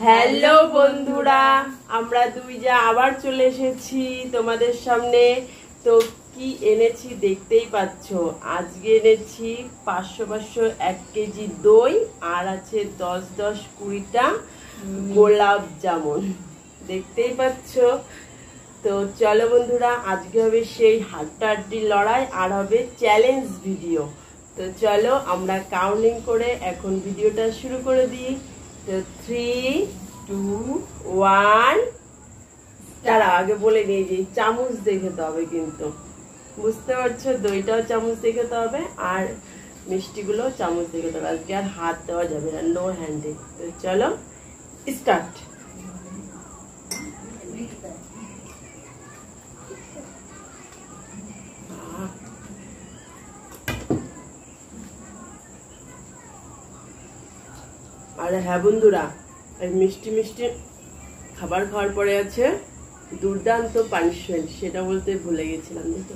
Hello বন্ধুরা, আমরা দুই যা আবার চলে এসেছি তোমাদের সামনে। তো কি এনেছি দেখতেই পাচ্ছ। আজকে এনেছি 500 1 কেজি দই, আর আছে 10-20টা গোলাপ জামুন, দেখতেই পাচ্ছ। তো চলো বন্ধুরা, আজকে হবে সেই হাড্ডাহাড্ডি লড়াই, আর হবে চ্যালেঞ্জ ভিডিও। তো চলো আমরা কাউন্টিং করে এখন ভিডিওটা শুরু করে দিই। তো 3, 2, 1। তারা আগে বলে নিয়ে যে চামচ দেখে হবে, কিন্তু বুঝতে পারছো, দইটাও চামচ দেখে হবে আর মিষ্টিগুলো চামচ দেখে হবে। আজকে আর হাত দেওয়া যাবে না, নো হ্যান্ডে। তো চলো স্টার্ট। আর হ্যাঁ বন্ধুরা, এই মিষ্টি মিষ্টি খাবার খাওয়ার পরে আছে দুর্দান্ত পানিশমেন্ট, সেটা বলতে ভুলে গেছিলাম। তো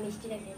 মিষ্টি রেখে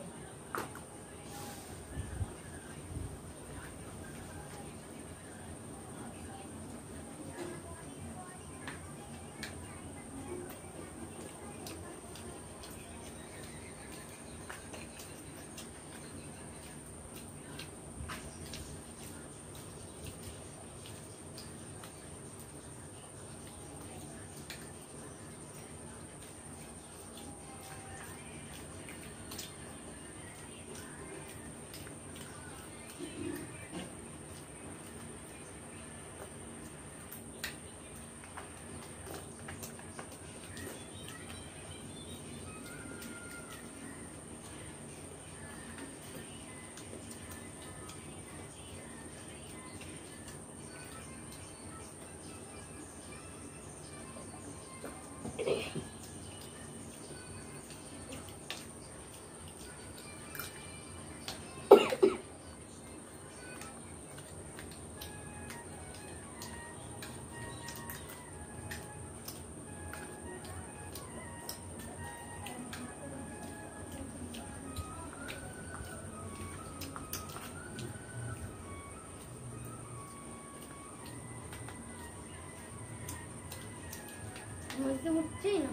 উঠছেই না।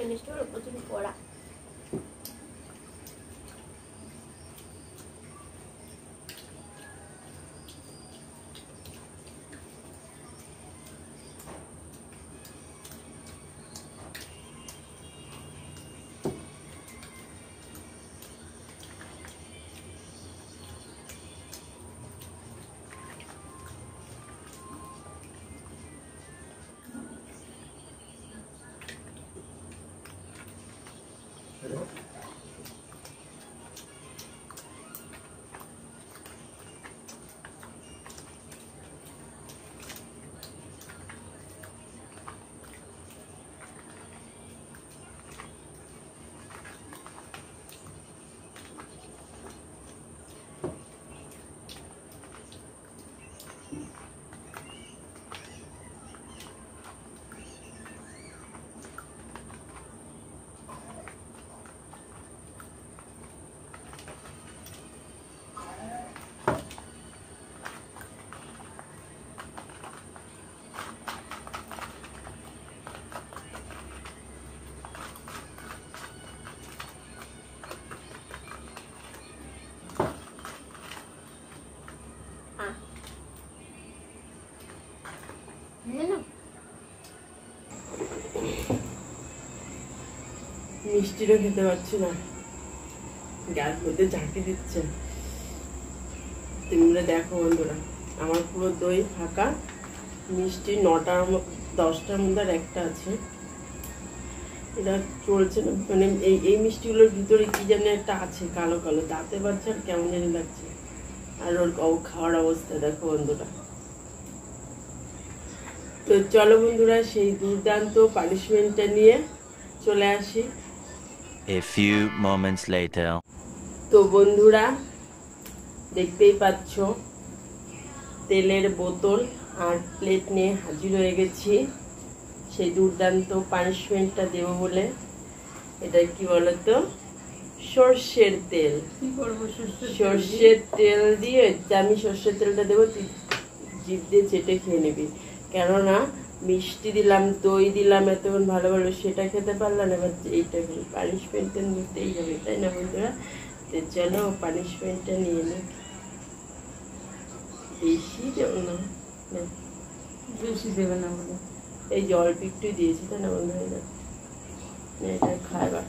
মিষ্টি হলো প্রচুর কড়া। মিষ্টিটা খেতে পারছি না, গ্যাস মধ্যে ঝাঁকি দিচ্ছে। তোমরা দেখো বন্ধুরা, আমার পুরো দই ফাঁকা, মিষ্টি 9টার 10টার মধ্যে আর একটা আছে। এটা চলছে না, মানে এই মিষ্টিগুলোর ভিতরে কি যেন একটা আছে কালো কালো, দাঁতে পাচ্ছে আর কেমন জানি লাগছে। আর ওর খাওয়ার অবস্থা দেখো বন্ধুরা। তো চলো বন্ধুরা, সেই দুর্দান্ত পানিশমেন্টটা নিয়ে চলে আসি। A few moments later. তো বন্ধুরা দেখতেই পাচ্ছ, তেলের বোতল আর প্লেট নিয়ে হাজির হয়ে গেছি সেই দুর্দান্ত পানিশমেন্টটা দেব বলে। এটা কি বলতো, সর্ষের তেল। কি করবো? সর্ষের তেল দিয়ে আমি সর্ষের তেলটা দেবো, তুই জিভ দিয়ে চেটে খেয়ে নিবি। কেননা মিষ্টি দিলাম, দই দিলাম এতক্ষণ ভালো ভালো, সেটা খেতে পারলাম না, এবার এইটা পানিশমেন্টটা নিতেই হবে, তাই না বন্ধুরা? তো চলো পানিশমেন্টটা নিয়ে নিই। বেশি দেবো না, বেশি দেবে না বলে এই জল একটু দিয়েছি, তাই না বন্ধুরা? এটা খাবার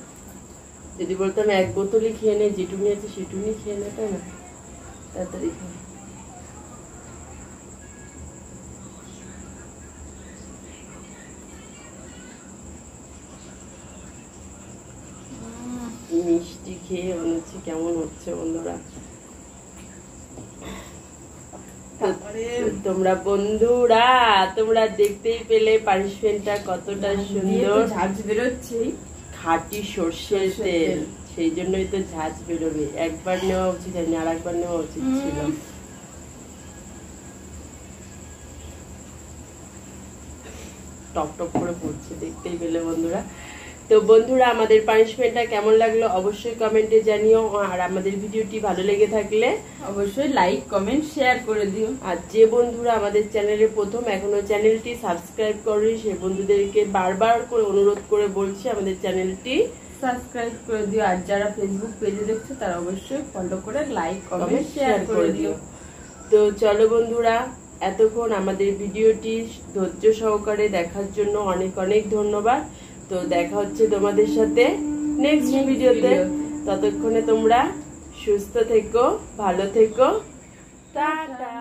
যদি বলতাম 1 বোতলই খেয়ে নে, যেটুকুনি আছে সেটুকুনি খেয়ে নে, তাই না? তাড়াতাড়ি খাই। মিষ্টি খেয়ে মনে হচ্ছে কেমন হচ্ছে বন্ধুরা। তোমরা বন্ধুরা, তোমরা দেখতেই পেলে পানিশমেন্টটা কতটা সুন্দর। ঝাঁজ বেরোচ্ছে, খাঁটি সর্ষের তেল, সেই জন্যই তো ঝাঁজ বেরোবে। একবার নেওয়া উচিত হয়নি, আর একবার নেওয়া উচিত ছিল। টপ টপ করে পড়ছে, দেখতেই পেলে বন্ধুরা। তো বন্ধুরা, আমাদের পানিশমেন্টটা কেমন লাগলো অবশ্যই কমেন্টে জানিও। আর আমাদের ভিডিওটি ভালো লেগে থাকলে অবশ্যই লাইক কমেন্ট শেয়ার করে দিও। আর যে বন্ধুরা আমাদের চ্যানেলে প্রথম এখনো চ্যানেলটি সাবস্ক্রাইব করি, সেই বন্ধুদেরকে বারবার করে অনুরোধ করে বলছি আমাদের চ্যানেলটি সাবস্ক্রাইব করে দিও। আর যারা ফেসবুক পেজে দেখছো তারা অবশ্যই ফলো করে লাইক কমেন্ট শেয়ার করে দিও। তো চলো বন্ধুরা, এতক্ষণ আমাদের ভিডিওটি ধৈর্য সহকারে দেখার জন্য অনেক অনেক ধন্যবাদ। তো দেখা হচ্ছে তোমাদের সাথে নেক্সট ভিডিওতে। ততক্ষণে তোমরা সুস্থ থেকো, ভালো থেকো, টাটা।